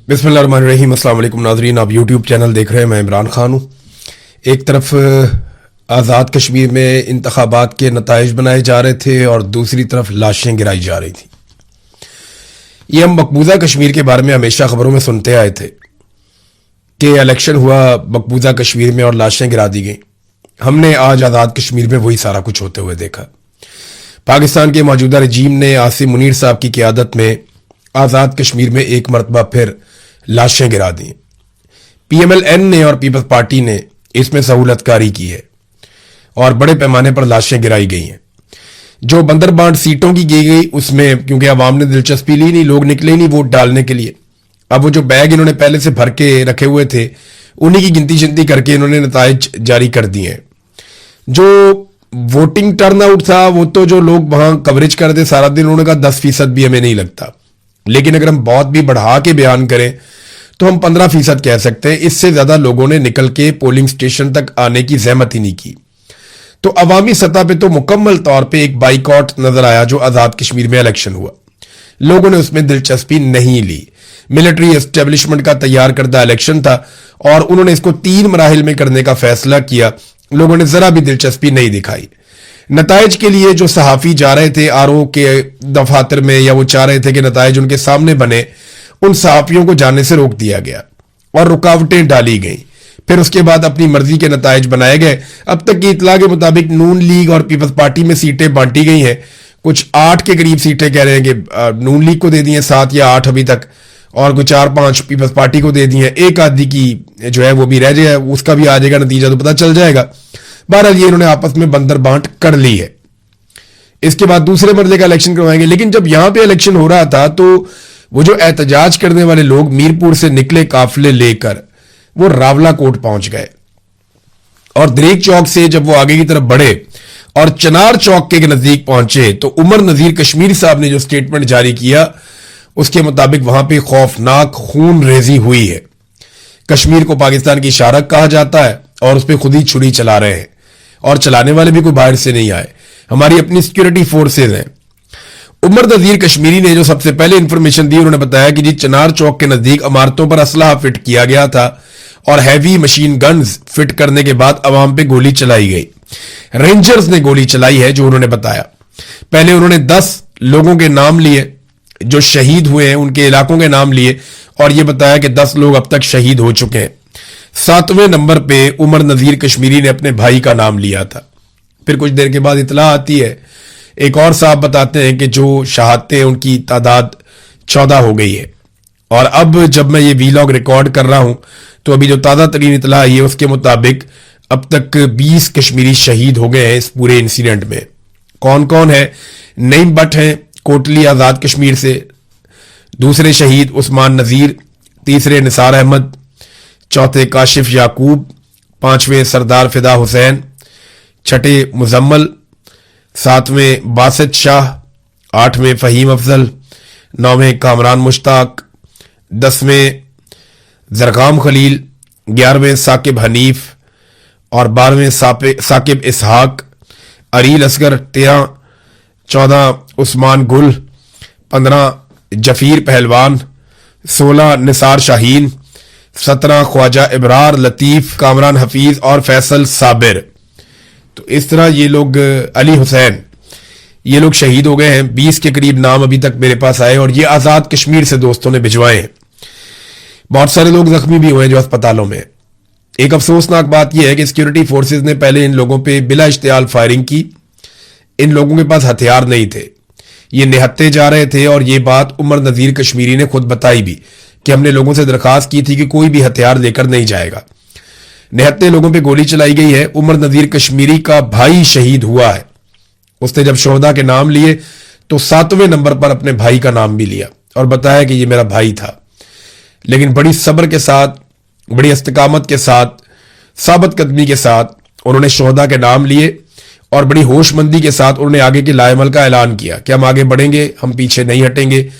बिस्मिल्लाहिर्रहमानिर्रहीम। अस्सलाम वालेकुम नाज़रीन, आप यूट्यूब चैनल देख रहे हैं। मैं इमरान खान हूँ। एक तरफ आज़ाद कश्मीर में इंतखाबात के नताइज बनाए जा रहे थे और दूसरी तरफ लाशें गिराई जा रही थी। ये हम मकबूजा कश्मीर के बारे में हमेशा खबरों में सुनते आए थे कि इलेक्शन हुआ मकबूजा कश्मीर में और लाशें गिरा दी गई। हमने आज आज़ाद कश्मीर में वही सारा कुछ होते हुए देखा। पाकिस्तान के मौजूदा रजीम ने आसिम मुनीर साहब की क़यादत में आज़ाद कश्मीर में एक मरतबा फिर लाशें गिरा दी। PMLN ने और पीपल्स पार्टी ने इसमें सहूलतकारी की है और बड़े पैमाने पर लाशें गिराई गई हैं। जो बंदरबांट सीटों की की गई उसमें क्योंकि अवाम ने दिलचस्पी ली नहीं, लोग निकले नहीं वोट डालने के लिए। अब वो जो बैग इन्होंने पहले से भर के रखे हुए थे उन्हीं की गिनती शिनती करके इन्होंने नताइज जारी कर दिए हैं। जो वोटिंग टर्न आउट था वो तो जो लोग वहां कवरेज कर दे सारा दिन, उन्होंने कहा 10% भी हमें नहीं लगता। लेकिन अगर हम बहुत भी बढ़ा के बयान करें तो हम 15% कह सकते हैं। इससे ज्यादा लोगों ने निकल के पोलिंग स्टेशन तक आने की जहमत ही नहीं की। तो अवामी सतह पे तो मुकम्मल तौर पे एक बाइकआउट नजर आया जो आजाद कश्मीर में इलेक्शन हुआ। लोगों ने उसमें दिलचस्पी नहीं ली। मिलिट्री एस्टेब्लिशमेंट का तैयार करदा इलेक्शन था और उन्होंने इसको 3 मराहिल में करने का फैसला किया। लोगों ने जरा भी दिलचस्पी नहीं दिखाई। नताइज के लिए जो सहाफी जा रहे थे RO के दफातर में या वो चाह रहे थे कि नताइज उनके सामने बने, उन सहाफियों को जाने से रोक दिया गया और रुकावटें डाली गई। फिर उसके बाद अपनी मर्जी के नताइज बनाए गए। अब तक की इतला के मुताबिक नून लीग और पीपल्स पार्टी में सीटें बांटी गई हैं। कुछ 8 के करीब सीटें कह रहे हैं कि नून लीग को दे दी हैं, 7 या 8 अभी तक, और कुछ 4-5 पीपल्स पार्टी को दे दी हैं। एक आधी की जो है वो भी रह जाए, उसका भी आ जाएगा नतीजा तो पता चल जाएगा। बहरहाल ये इन्होंने आपस में बंदर बांट कर ली है। इसके बाद दूसरे मरले का इलेक्शन करवाएंगे। लेकिन जब यहां पे इलेक्शन हो रहा था तो वो जो एहतजाज करने वाले लोग मीरपुर से निकले काफिले लेकर वो रावला कोट पहुंच गए और दरेक चौक से जब वो आगे की तरफ बढ़े और चनार चौक के नजदीक पहुंचे तो उमर नजीर कश्मीरी साहब ने जो स्टेटमेंट जारी किया उसके मुताबिक वहां पे खौफनाक खून रेजी हुई है। कश्मीर को पाकिस्तान की शारक कहा जाता है और उस पर खुद ही छुरी चला रहे हैं और चलाने वाले भी कोई बाहर से नहीं आए, हमारी अपनी सिक्योरिटी फोर्सेज हैं। उमर नजीर कश्मीरी ने जो सबसे पहले इंफॉर्मेशन दी, उन्होंने बताया कि जी चनार चौक के नजदीक इमारतों पर असलहा फिट किया गया था और हैवी मशीन गन्स फिट करने के बाद अवाम पे गोली चलाई गई। रेंजर्स ने गोली चलाई है जो उन्होंने बताया। पहले उन्होंने 10 लोगों के नाम लिए जो शहीद हुए हैं, उनके इलाकों के नाम लिए और यह बताया कि 10 लोग अब तक शहीद हो चुके हैं। 7वें नंबर पे उमर नजीर कश्मीरी ने अपने भाई का नाम लिया था। फिर कुछ देर के बाद इतला आती है, एक और साहब बताते हैं कि जो शहादतें उनकी तादाद 14 हो गई है। और अब जब मैं ये वीलॉग रिकॉर्ड कर रहा हूं तो अभी जो ताज़ा तरीन इतला आई है उसके मुताबिक अब तक 20 कश्मीरी शहीद हो गए हैं इस पूरे इंसिडेंट में। कौन कौन है? नईम बट हैं कोटली आजाद कश्मीर से, दूसरे शहीद उस्मान नजीर, तीसरे निसार अहमद, चौथे काशिफ याकूब, 5वें सरदार फिदा हुसैन, 6ठे मुजम्मल, 7वें बासित शाह, 8वें फहीम अफजल, 9वें कामरान मुश्ताक, 10वें जरगाम खलील, 11वें साकिब हनीफ और 12वें साकिब इसहाक, अरील असगर 13, 14 उस्मान गुल, 15 जफीर पहलवान, 16 निसार शाहीन, 17 ख्वाजा इब्रार लतीफ, कामरान हफीज और फैसल साबिर। तो इस तरह ये लोग, अली हुसैन, ये लोग शहीद हो गए हैं। 20 के करीब नाम अभी तक मेरे पास आए और ये आजाद कश्मीर से दोस्तों ने भिजवाए हैं। बहुत सारे लोग जख्मी भी हुए हैं जो अस्पतालों में। एक अफसोसनाक बात यह है कि सिक्योरिटी फोर्सेज ने पहले इन लोगों पे बिला इश्तियाल फायरिंग की। इन लोगों के पास हथियार नहीं थे, ये निहत्ते जा रहे थे और ये बात उमर नजीर कश्मीरी ने खुद बताई भी कि हमने लोगों से दरखास्त की थी कि कोई भी हथियार लेकर नहीं जाएगा। निहत्ते लोगों पे गोली चलाई गई है। उमर नजीर कश्मीरी का भाई शहीद हुआ है। उसने जब शोहदा के नाम लिए तो 7वें नंबर पर अपने भाई का नाम भी लिया और बताया कि ये मेरा भाई था। लेकिन बड़ी सब्र के साथ, बड़ी इस्तिकामत के साथ, साबित कदमी के साथ उन्होंने शोहदा के नाम लिए और बड़ी होशमंदी के साथ उन्होंने आगे के लाएमल का ऐलान किया कि हम आगे बढ़ेंगे, हम पीछे नहीं हटेंगे,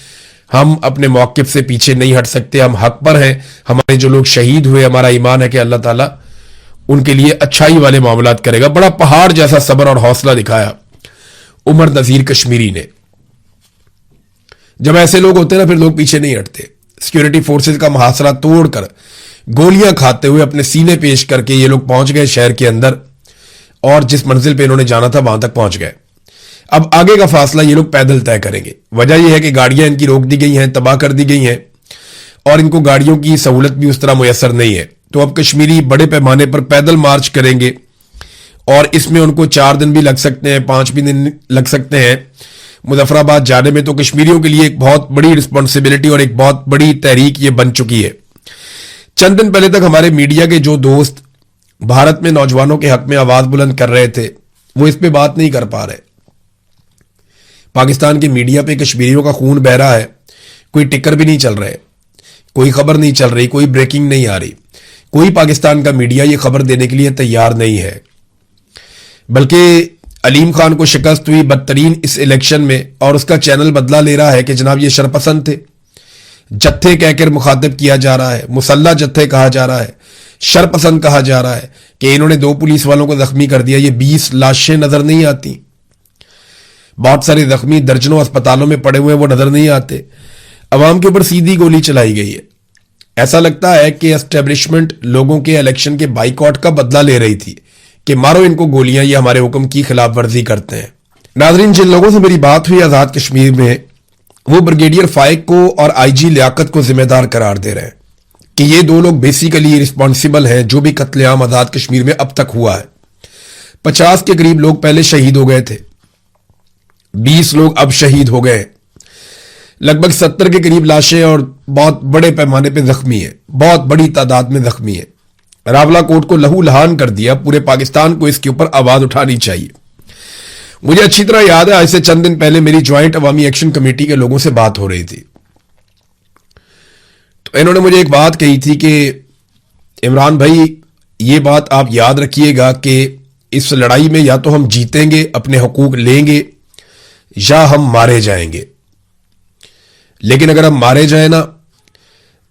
हम अपने मौक़िफ़ से पीछे नहीं हट सकते, हम हक पर हैं। हमारे जो लोग शहीद हुए, हमारा ईमान है कि अल्लाह ताला उनके लिए अच्छाई वाले मामलात करेगा। बड़ा पहाड़ जैसा सब्र और हौसला दिखाया उमर नजीर कश्मीरी ने। जब ऐसे लोग होते हैं ना फिर लोग पीछे नहीं हटते। सिक्योरिटी फोर्सेज का मुहासरा तोड़कर गोलियां खाते हुए अपने सीने पेश करके ये लोग पहुंच गए शहर के अंदर और जिस मंजिल पे इन्होंने जाना था वहां तक पहुंच गए। अब आगे का फासला ये लोग पैदल तय करेंगे। वजह यह है कि गाड़ियां इनकी रोक दी गई हैं, तबाह कर दी गई हैं और इनको गाड़ियों की सहूलत भी उस तरह मुयसर नहीं है। तो अब कश्मीरी बड़े पैमाने पर पैदल मार्च करेंगे और इसमें उनको 4 दिन भी लग सकते हैं, 5 भी दिन लग सकते हैं मुजफ्फराबाद जाने में। तो कश्मीरियों के लिए एक बहुत बड़ी रिस्पॉन्सिबिलिटी और एक बहुत बड़ी तहरीक ये बन चुकी है। चंद दिन पहले तक हमारे मीडिया के जो दोस्त भारत में नौजवानों के हक में आवाज बुलंद कर रहे थे वो इस पे बात नहीं कर पा रहे। पाकिस्तान के मीडिया पे कश्मीरियों का खून बह रहा है, कोई टिकर भी नहीं चल रहे, कोई खबर नहीं चल रही, कोई ब्रेकिंग नहीं आ रही, कोई पाकिस्तान का मीडिया ये खबर देने के लिए तैयार नहीं है। बल्कि अलीम खान को शिकस्त हुई बदतरीन इस इलेक्शन में और उसका चैनल बदला ले रहा है कि जनाब ये शरपसंद थे, जत्थे कहकर मुखातिब किया जा रहा है, मुसल्ला जत्थे कहा जा रहा है, शरपसंद कहा जा रहा है कि इन्होंने 2 पुलिस वालों को जख्मी कर दिया। ये 20 लाशें नजर नहीं आती, बहुत सारे जख्मी दर्जनों अस्पतालों में पड़े हुए वो नजर नहीं आते। अवाम के ऊपर सीधी गोली चलाई गई है। ऐसा लगता है कि एस्टेब्लिशमेंट लोगों के इलेक्शन के बाइकआउट का बदला ले रही थी कि मारो इनको गोलियां, ये हमारे हुक्म की खिलाफ वर्जी करते हैं। नाजरीन, जिन लोगों से मेरी बात हुई आजाद कश्मीर में, वो ब्रिगेडियर फाइक को और आईजी लियाकत को जिम्मेदार करार दे रहे हैं कि ये 2 लोग बेसिकली रिस्पॉन्सिबल हैं जो भी कत्लेआम आजाद कश्मीर में अब तक हुआ है। 50 के करीब लोग पहले शहीद हो गए थे, 20 लोग अब शहीद हो गए, लगभग 70 के करीब लाशें और बहुत बड़े पैमाने पे जख्मी है, बहुत बड़ी तादाद में जख्मी है। रावला कोर्ट को लहू लहान कर दिया। पूरे पाकिस्तान को इसके ऊपर आवाज उठानी चाहिए। मुझे अच्छी तरह याद है, आज से चंद दिन पहले मेरी ज्वाइंट अवामी एक्शन कमेटी के लोगों से बात हो रही थी, तो इन्होंने मुझे एक बात कही थी कि इमरान भाई ये बात आप याद रखिएगा कि इस लड़ाई में या तो हम जीतेंगे, अपने हकूक लेंगे, या हम मारे जाएंगे। लेकिन अगर हम मारे जाए ना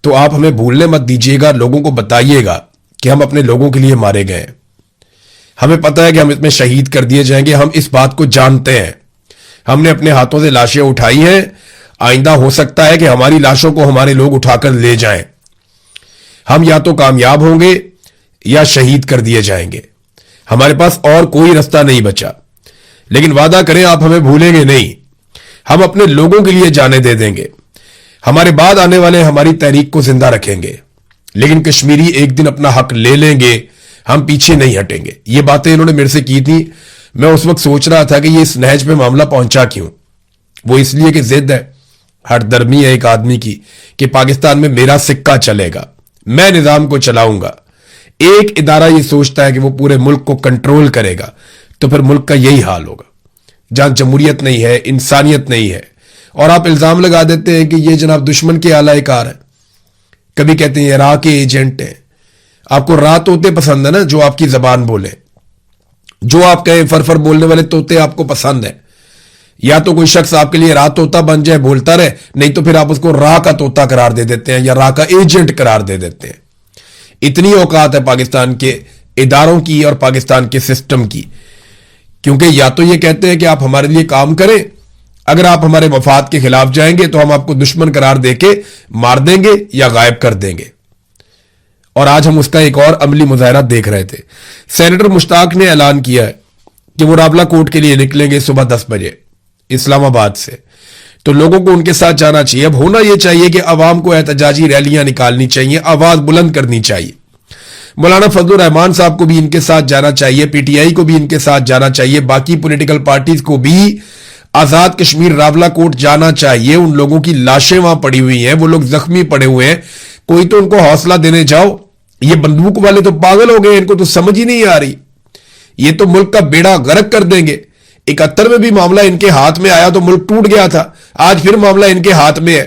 तो आप हमें भूलने मत दीजिएगा, लोगों को बताइएगा कि हम अपने लोगों के लिए मारे गए। हमें पता है कि हम इसमें शहीद कर दिए जाएंगे, हम इस बात को जानते हैं। हमने अपने हाथों से लाशें उठाई हैं, आइंदा हो सकता है कि हमारी लाशों को हमारे लोग उठाकर ले जाएं। हम या तो कामयाब होंगे या शहीद कर दिए जाएंगे, हमारे पास और कोई रास्ता नहीं बचा। लेकिन वादा करें आप हमें भूलेंगे नहीं, हम अपने लोगों के लिए जाने दे देंगे, हमारे बाद आने वाले हमारी तहरीक को जिंदा रखेंगे। लेकिन कश्मीरी एक दिन अपना हक ले लेंगे, हम पीछे नहीं हटेंगे। ये बातें इन्होंने मेरे से की थी। मैं उस वक्त सोच रहा था कि ये इस नहज पे मामला पहुंचा क्यों। वो इसलिए कि जिद है, हरदर्मी है एक आदमी की कि पाकिस्तान में मेरा सिक्का चलेगा, मैं निजाम को चलाऊंगा। एक इदारा ये सोचता है कि वो पूरे मुल्क को कंट्रोल करेगा, तो फिर मुल्क का यही हाल होगा, जहां जमहूरियत नहीं है, इंसानियत नहीं है। और आप इल्जाम लगा देते हैं कि ये जनाब दुश्मन के आला कार है, कभी कहते हैं राह के एजेंट हैं। आपको राह तोते पसंद है ना, जो आपकी जबान बोले, जो आप कहें फरफर बोलने वाले तोते आपको पसंद है। या तो कोई शख्स आपके लिए राह तोता बन जाए, बोलता रहे, नहीं तो फिर आप उसको राह का तोता करार दे देते हैं या राह का एजेंट करार दे देते हैं। इतनी औकात है पाकिस्तान के इदारों की और पाकिस्तान के सिस्टम की, क्योंकि या तो ये कहते हैं कि आप हमारे लिए काम करें, अगर आप हमारे मफाद के खिलाफ जाएंगे तो हम आपको दुश्मन करार देके मार देंगे या गायब कर देंगे। और आज हम उसका एक और अमली मुजाहरा देख रहे थे। सेनेटर मुश्ताक ने ऐलान किया है कि वो रावला कोर्ट के लिए निकलेंगे सुबह 10 बजे इस्लामाबाद से, तो लोगों को उनके साथ जाना चाहिए। अब होना यह चाहिए कि अवाम को एहतजाजी रैलियां निकालनी चाहिए, आवाज बुलंद करनी चाहिए। मौलाना फजलुर रहमान साहब को भी इनके साथ जाना चाहिए, पीटीआई को भी इनके साथ जाना चाहिए, बाकी पॉलिटिकल पार्टीज को भी आजाद कश्मीर रावला कोर्ट जाना चाहिए। उन लोगों की लाशें वहां पड़ी हुई हैं, वो लोग जख्मी पड़े हुए हैं, कोई तो उनको हौसला देने जाओ। ये बंदूक वाले तो पागल हो गए, इनको तो समझ ही नहीं आ रही, ये तो मुल्क का बेड़ा गर्क कर देंगे। 71 में भी मामला इनके हाथ में आया तो मुल्क टूट गया था, आज फिर मामला इनके हाथ में है।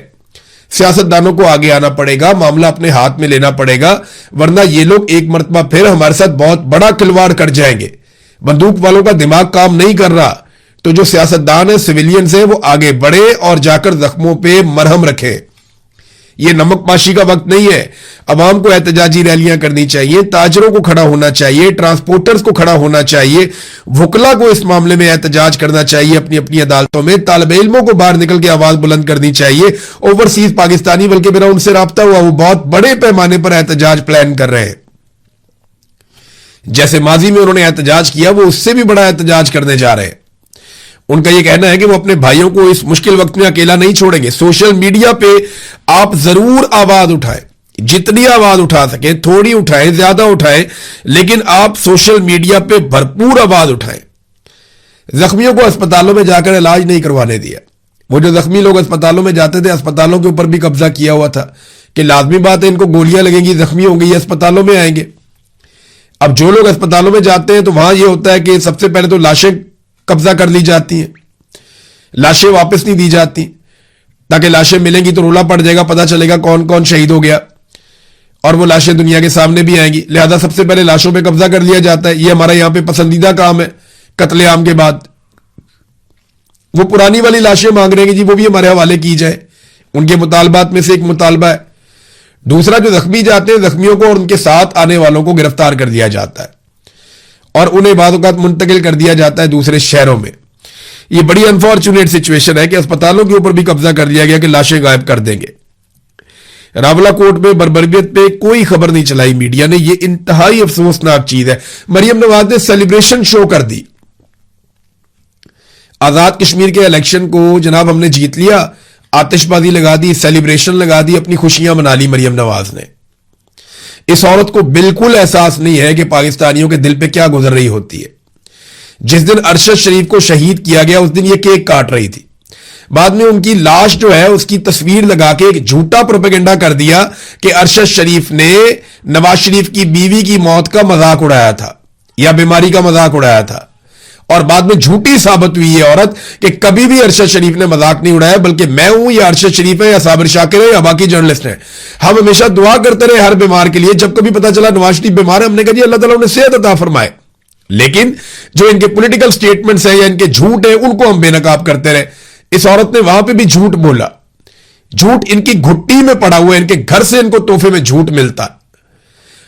सियासतदानों को आगे आना पड़ेगा, मामला अपने हाथ में लेना पड़ेगा, वरना ये लोग एक मरतबा फिर हमारे साथ बहुत बड़ा खिलवाड़ कर जाएंगे। बंदूक वालों का दिमाग काम नहीं कर रहा, तो जो सियासतदान है, सिविलियंस है, वो आगे बढ़े और जाकर जख्मों पे मरहम रखें। یہ نمک پاشی کا وقت نہیں ہے. عوام کو احتجاجی ریلیاں کرنی چاہیے, تاجروں کو کھڑا ہونا چاہیے, ٹرانسپورٹرز کو کھڑا ہونا چاہیے, وکلا کو اس معاملے میں احتجاج کرنا چاہیے اپنی اپنی عدالتوں میں, طالب علموں کو باہر نکل کے آواز بلند کرنی چاہیے. اوورسیز پاکستانی, بلکہ میرا ان سے رابطہ ہوا, وہ بہت بڑے پیمانے پر احتجاج پلان کر رہے ہیں. جیسے ماضی میں انہوں نے احتجاج کیا, وہ اس سے بھی بڑا احتجاج کرنے جا رہے ہیں. ان کا یہ کہنا ہے کہ وہ اپنے بھائیوں کو اس مشکل وقت میں اکیلا نہیں چھوڑیں گے. سوشل میڈیا پہ آپ ضرور آواز اٹھائیں, جتنی آواز اٹھا سکیں, تھوڑی اٹھائیں, زیادہ اٹھائیں, لیکن آپ سوشل میڈیا پہ بھرپور آواز اٹھائیں. زخمیوں کو اسپتالوں میں جا کر علاج نہیں کروانے دیا. وہ جو زخمی لوگ اسپتالوں میں جاتے تھے, اسپتالوں کے اوپر بھی قبضہ کیا ہوا تھا کہ لازمی بات ہے ان کو گولیاں لگیں گی, زخمی ہوں گے, یہ اسپتالوں میں آئیں گے. اب جو لوگ اسپتالوں میں جاتے ہیں تو وہاں یہ ہوتا ہے کہ سب سے پہلے تو لاشیں قبضہ کر لی جاتی ہیں, لاشیں واپس نہیں دی جاتی, تاکہ لاشیں ملیں گی تو رولا پڑ جائے گا, پتہ چلے گا کون کون شہید ہو گیا, اور وہ لاشیں دنیا کے سامنے بھی آئیں گی. لہذا سب سے پہلے لاشوں پہ قبضہ کر لیا جاتا ہے. یہ ہمارا یہاں پہ پسندیدہ کام ہے قتل عام کے بعد. وہ پرانی والی لاشیں مانگ رہے ہیں کہ جی وہ بھی ہمارے حوالے کی جائے. ان کے مطالبات میں سے ایک مطالبہ ہے. دوسرا, جو زخمی جاتے ہیں, زخمیوں کو اور ان کے ساتھ آنے والوں کو گرفتار کر لیا جاتا ہے اور انہیں بعض اوقات منتقل کر دیا جاتا ہے دوسرے شہروں میں. یہ بڑی انفارچونیٹ سچویشن ہے کہ اسپتالوں کے اوپر بھی قبضہ کر لیا گیا کہ لاشیں غائب کر دیں گے. راولا کوٹ میں بربریت پہ کوئی خبر نہیں چلائی میڈیا نے. یہ انتہائی افسوسناک چیز ہے. مریم نواز نے سیلیبریشن شو کر دی. آزاد کشمیر کے الیکشن کو جناب ہم نے جیت لیا, آتش بازی لگا دی, سیلیبریشن لگا دی, اپنی خوشیاں منا لی مریم نواز نے. اس عورت کو بالکل احساس نہیں ہے کہ پاکستانیوں کے دل پہ کیا گزر رہی ہوتی ہے. جس دن ارشد شریف کو شہید کیا گیا اس دن یہ کیک کاٹ رہی تھی. بعد میں ان کی لاش جو ہے اس کی تصویر لگا کے ایک جھوٹا پروپیگنڈا کر دیا کہ ارشد شریف نے نواز شریف کی بیوی کی موت کا مذاق اڑایا تھا یا بیماری کا مذاق اڑایا تھا. اور بعد میں جھوٹی ثابت ہوئی یہ عورت کہ کبھی بھی ارشد شریف نے مذاق نہیں اڑایا, بلکہ میں ہوں یا ارشد شریف ہے یا صابر شاکر ہے یا باقی جرنلسٹ ہیں. ہم ہمیشہ دعا کرتے رہے ہر بیمار کے لیے. جب کبھی پتا چلا نواز شریف بیمار ہے, ہم نے کہا جی اللہ تعالیٰ انہیں صحت عطا فرمائے. لیکن جو ان کے پولیٹیکل سٹیٹمنٹس ہیں یا ان کے جھوٹ ہیں ان کو ہم بے نقاب کرتے رہے. اس عورت نے وہاں پہ بھی جھوٹ بولا. جھوٹ ان کی گھٹی میں پڑا ہوا ہے, ان کے گھر سے ان کو تحفے میں جھوٹ ملتا.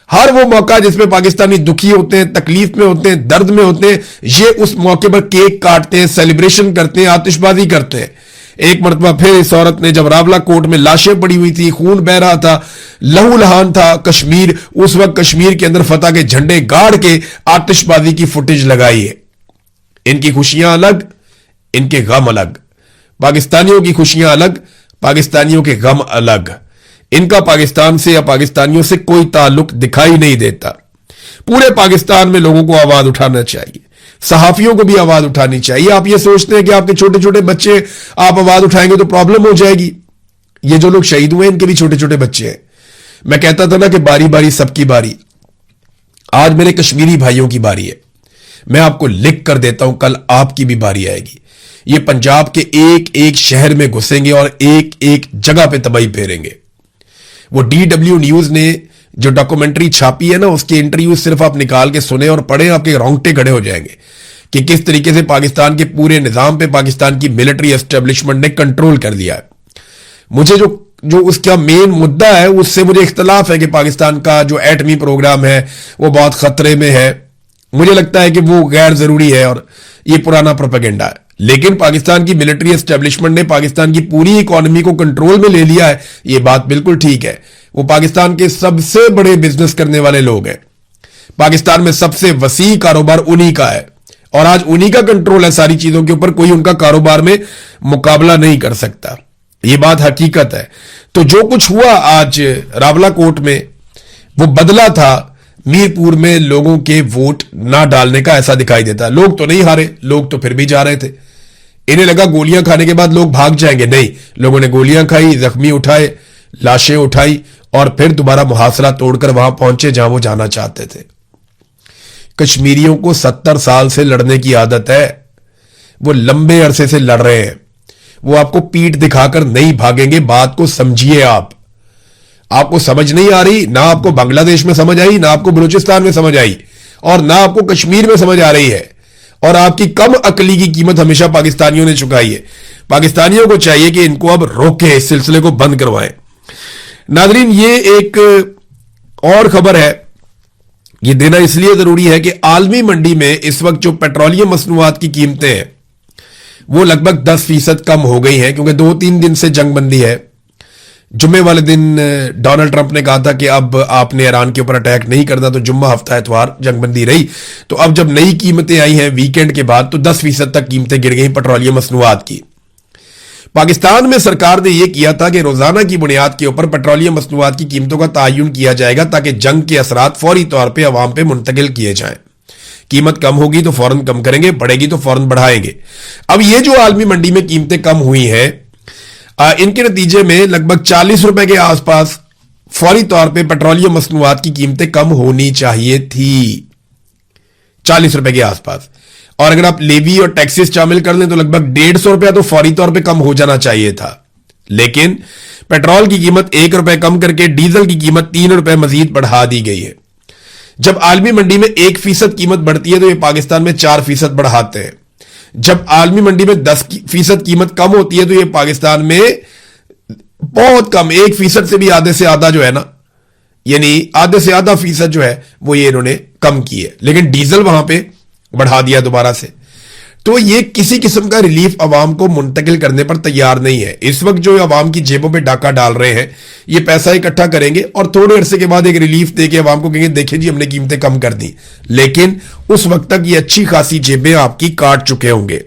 ہر وہ موقع جس میں پاکستانی دکھی ہوتے ہیں, تکلیف میں ہوتے ہیں, درد میں ہوتے ہیں, یہ اس موقع پر کیک کاٹتے ہیں, سیلیبریشن کرتے ہیں, آتش بازی کرتے ہیں. ایک مرتبہ پھر اس عورت نے جب راولا کوٹ میں لاشیں پڑی ہوئی تھی, خون بہ رہا تھا, لہو لہان تھا کشمیر, اس وقت کشمیر کے اندر فتح کے جھنڈے گاڑ کے آتش بازی کی فوٹیج لگائی ہے. ان کی خوشیاں الگ, ان کے غم الگ. پاکستانیوں کی خوشیاں الگ, پاکستانیوں کے غم الگ. ان کا پاکستان سے یا پاکستانیوں سے کوئی تعلق دکھائی نہیں دیتا. پورے پاکستان میں لوگوں کو آواز اٹھانا چاہیے, صحافیوں کو بھی آواز اٹھانی چاہیے. آپ یہ سوچتے ہیں کہ آپ کے چھوٹے چھوٹے بچے آپ آواز اٹھائیں گے تو پرابلم ہو جائے گی. یہ جو لوگ شہید ہوئے ان کے بھی چھوٹے چھوٹے بچے ہیں. میں کہتا تھا نا کہ باری باری سب کی باری. آج میرے کشمیری بھائیوں کی باری ہے. میں آپ کو لکھ کر دیتا ہوں, کل آپ کی بھی باری آئے گی. یہ پنجاب کے ایک ایک شہر میں گھسیں گے اور ایک ایک جگہ پہ تباہی پھیریں گے. وہ DW نیوز نے جو ڈاکومنٹری چھاپی ہے نا, اس کے انٹرویو صرف آپ نکال کے سنیں اور پڑھیں, آپ کے رونگٹے کھڑے ہو جائیں گے کہ کس طریقے سے پاکستان کے پورے نظام پہ پاکستان کی ملٹری اسٹیبلشمنٹ نے کنٹرول کر دیا ہے. مجھے جو اس کا مین مدعا ہے اس سے مجھے اختلاف ہے کہ پاکستان کا جو ایٹمی پروگرام ہے وہ بہت خطرے میں ہے. مجھے لگتا ہے کہ وہ غیر ضروری ہے اور یہ پرانا پروپیگنڈا ہے. لیکن پاکستان کی ملٹری اسٹیبلشمنٹ نے پاکستان کی پوری اکانومی کو کنٹرول میں لے لیا ہے, یہ بات بالکل ٹھیک ہے. وہ پاکستان کے سب سے بڑے بزنس کرنے والے لوگ ہیں. پاکستان میں سب سے وسیع کاروبار انہی کا ہے اور آج انہی کا کنٹرول ہے ساری چیزوں کے اوپر. کوئی ان کا کاروبار میں مقابلہ نہیں کر سکتا. یہ بات حقیقت ہے. تو جو کچھ ہوا آج راولا کوٹ میں وہ بدلہ تھا میرپور میں لوگوں کے ووٹ نہ ڈالنے کا. ایسا دکھائی دیتا ہے. لوگ تو نہیں ہارے, لوگ تو پھر بھی جا رہے تھے. انہیں لگا گولیاں کھانے کے بعد لوگ بھاگ جائیں گے. نہیں, لوگوں نے گولیاں کھائی, زخمی اٹھائے, لاشیں اٹھائی اور پھر دوبارہ محاصرہ توڑ کر وہاں پہنچے جہاں وہ جانا چاہتے تھے. کشمیریوں کو 70 سال سے لڑنے کی عادت ہے. وہ لمبے عرصے سے لڑ رہے ہیں. وہ آپ کو پیٹھ دکھا کر نہیں بھاگیں گے. بات کو سمجھیے. آپ کو سمجھ نہیں آ رہی, نہ آپ کو بنگلہ دیش میں سمجھ آئی, نہ آپ کو بلوچستان میں سمجھ آئی, اور نہ آپ کو کشمیر میں سمجھ آ رہی ہے. اور آپ کی کم عقلی کی قیمت ہمیشہ پاکستانیوں نے چکائی ہے. پاکستانیوں کو چاہیے کہ ان کو اب روکیں, اس سلسلے کو بند کروائیں. नादरीन, ये एक और खबर है, ये देना इसलिए जरूरी है कि आलमी मंडी में इस वक्त जो पेट्रोलियम मसनूआत की कीमतें हैं वो लगभग 10% कम हो गई हैं, क्योंकि 2-3 दिन से जंगबंदी है। जुम्मे वाले दिन डोनाल्ड ट्रंप ने कहा था कि अब आपने ईरान के ऊपर अटैक नहीं करना, तो जुम्मा हफ्ता एतवार जंगबंदी रही। तो अब जब नई कीमतें आई हैं वीकेंड के बाद, तो 10% तक कीमतें गिर गई पेट्रोलियम मसनूआत की। पाकिस्तान में सरकार ने यह किया था कि रोजाना की बुनियाद के ऊपर पेट्रोलियम मसनूआत की कीमतों का तयन किया जाएगा, ताकि जंग के असरात फौरी तौर पर अवाम पे मुंतकिल किए जाएं। कीमत कम होगी तो फौरन कम करेंगे, बढ़ेगी तो फौरन बढ़ाएंगे। अब ये जो आलमी मंडी में कीमतें कम हुई हैं, इनके नतीजे में लगभग 40 रुपए के आसपास फौरी तौर पे पेट्रोलियम मसनूआत की कीमतें कम होनी चाहिए थी, 40 रुपए के आसपास। और अगर आप लेवी और टैक्सेस शामिल कर लें तो लगभग 150 रुपया तो फौरी तौर पे कम हो जाना चाहिए था। लेकिन पेट्रोल की कीमत 1 रुपए कम करके डीजल की कीमत 3 रुपए मजीद बढ़ा दी गई है। जब आलमी मंडी में 1% कीमत बढ़ती है तो ये पाकिस्तान में 4% बढ़ाते हैं। जब आलमी मंडी में 10% कीमत कम होती है तो ये पाकिस्तान में बहुत कम, 1% से भी आधे से आधा जो है ना, यानी आधे से आधा फीसद जो है वो ये इन्होंने कम की है। लेकिन डीजल वहां पे बढ़ा दिया दोबारा से। तो ये किसी किस्म का रिलीफ अवाम को मुंतकिल करने पर तैयार नहीं है। इस वक्त जो अवाम की जेबों पे डाका डाल रहे हैं, ये पैसा इकट्ठा करेंगे और थोड़े अरसे के बाद एक रिलीफ देके अवाम को कहेंगे देखिए जी हमने कीमतें कम कर दी। लेकिन उस वक्त तक ये अच्छी खासी जेबें आपकी काट चुके होंगे।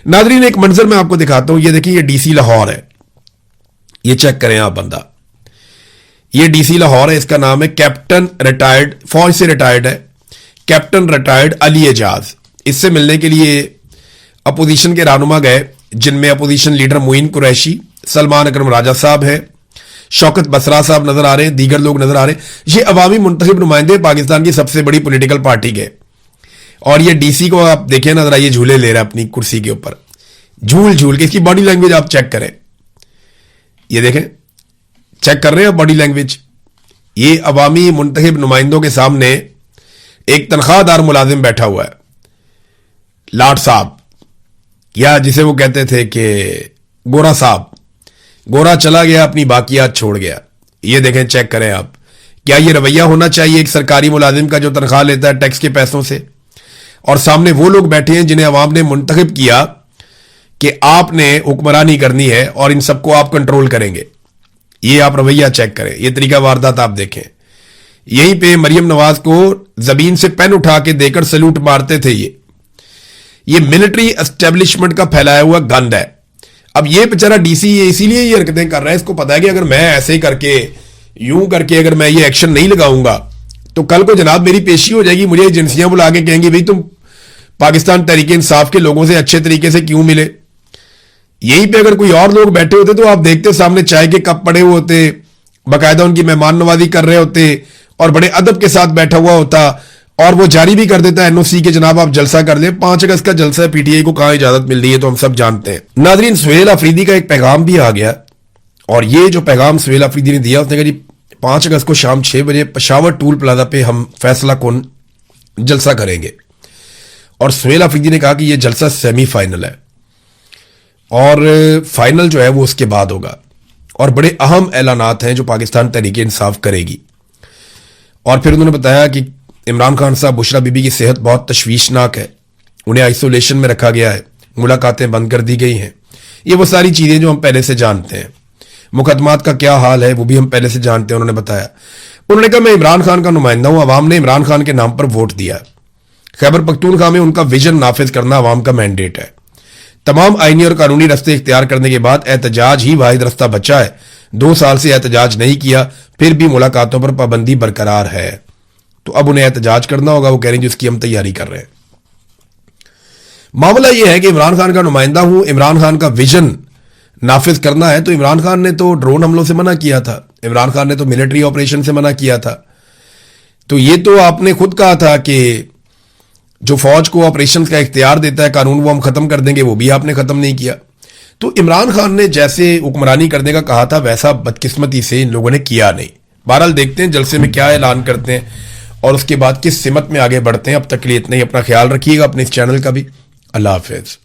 नादरीन, एक मंजर मैं आपको दिखाता हूं। ये देखिए, ये डीसी लाहौर है, ये चेक करें आप बंदा। ये डीसी लाहौर है, इसका नाम है कैप्टन रिटायर्ड, फौज से रिटायर्ड है, कैप्टन रिटायर्ड अली एजाज। इससे मिलने के लिए अपोजिशन के रहनुमा गए, जिनमें अपोजिशन लीडर मोइन कुरैशी, सलमान अकरम राजा साहब हैं, शौकत बसरा साहब नजर आ रहे हैं, दीगर लोग नजर आ रहे हैं। ये अवामी मुंतखब नुमाइंदे पाकिस्तान की सबसे बड़ी पॉलिटिकल पार्टी के। और ये डीसी को आप देखें ना, जरा ये झूले ले रहा है अपनी कुर्सी के ऊपर, झूल झूल के। इसकी बॉडी लैंग्वेज आप चेक करें, ये देखें, चेक कर रहे हैं बॉडी लैंग्वेज। ये अवामी मुंतखब नुमाइंदों के सामने एक तनख्वाहदार मुलाजिम बैठा हुआ है, लाट साहब, या जिसे वो कहते थे कि गोरा साहब। गोरा चला गया, अपनी बाकियात छोड़ गया। ये देखें, चेक करें आप, क्या ये रवैया होना चाहिए एक सरकारी मुलाजिम का जो तनख्वाह लेता है टैक्स के पैसों से? और सामने वो लोग बैठे हैं जिन्हें अवाम ने मुंतखब किया कि आपने हुक्मरानी करनी है और इन सबको आप कंट्रोल करेंगे। ये आप रवैया चेक करें, ये तरीका वारदात आप देखें। यहीं पे मरियम नवाज को जमीन से पेन उठा के देकर सैल्यूट मारते थे। ये मिलिट्री एस्टेब्लिशमेंट का फैलाया हुआ गंद है। अब ये बेचारा डीसी ये इसीलिए ये हरकतें कर रहा है, इसको पता है कि अगर मैं ऐसे करके यूं करके अगर मैं ये एक्शन नहीं लगाऊंगा तो कल को जनाब मेरी पेशी हो जाएगी, मुझे एजेंसियां बुला के कहेंगी भाई तुम पाकिस्तान तहरीक इंसाफ के लोगों से अच्छे तरीके से क्यों मिले। यहीं पे अगर कोई और लोग बैठे होते तो आप देखते सामने चाय के कप पड़े हुए होते, बाकायदा उनकी मेहमान नवाजी कर रहे होते और बड़े अदब के साथ बैठा हुआ होता, और वो जारी भी कर देता है एनओसी के जनाब आप जलसा कर ले। 5 अगस्त का जलसा है, पीटीआई को कहां इजाजत मिल रही है तो हम सब जानते हैं। नाजरीन, सुहेल अफरीदी का एक पैगाम भी आ गया, और ये जो पैगाम सुहेल अफरीदी ने दिया, उसने कहा जी 5 अगस्त को शाम 6 बजे पेशावर टूल प्लाजा पे हम फैसला कुन जलसा करेंगे। और सुहेल अफरीदी ने कहा कि यह जलसा सेमीफाइनल है और फाइनल जो है वो उसके बाद होगा, और बड़े अहम ऐलानात हैं जो पाकिस्तान तहरीक इंसाफ करेगी। और फिर उन्होंने बताया कि इमरान खान साहब, बुशरा बीबी की सेहत बहुत तशवीशनाक है, उन्हें आइसोलेशन में रखा गया है, मुलाकातें बंद कर दी गई हैं। ये वो सारी चीजें जो हम पहले से जानते हैं। मुकदमात का क्या हाल है वो भी हम पहले से जानते हैं, उन्होंने बताया। उन्होंने कहा मैं इमरान खान का नुमाइंदा हूं, अवाम ने इमरान खान के नाम पर वोट दिया। खैबर पख्तूनख्वा में उनका विजन नाफिज करना अवाम का मैंडेट है। तमाम आईनी और कानूनी रस्ते इख्तियार करने के बाद एहतजाज ही वाहिद रास्ता बचा है। 2 साल से एहतजाज नहीं किया, फिर भी मुलाकातों पर पाबंदी बरकरार है, तो अब उन्हें एहतजाज करना होगा। वो कह रहे हैं जिसकी हम तैयारी कर रहे हैं। मामला यह है कि इमरान खान का नुमाइंदा हूं, इमरान खान का विजन नाफिज करना है। तो इमरान खान ने तो ड्रोन हमलों से मना किया था, इमरान खान ने तो मिलिट्री ऑपरेशन से मना किया था। तो ये तो आपने खुद कहा था कि जो फौज को ऑपरेशन का इख्तियार देता है कानून, वो हम खत्म कर देंगे, वो भी आपने खत्म नहीं किया। तो इमरान खान ने जैसे हुक्मरानी करने का कहा था वैसा बदकिस्मती से इन लोगों ने किया नहीं। बहरहाल देखते हैं जलसे में क्या ऐलान करते हैं और उसके बाद किस सिमत में आगे बढ़ते हैं। अब तक के लिए इतना ही, अपना ख्याल रखिएगा, अपने इस चैनल का भी। अल्लाह हाफिज।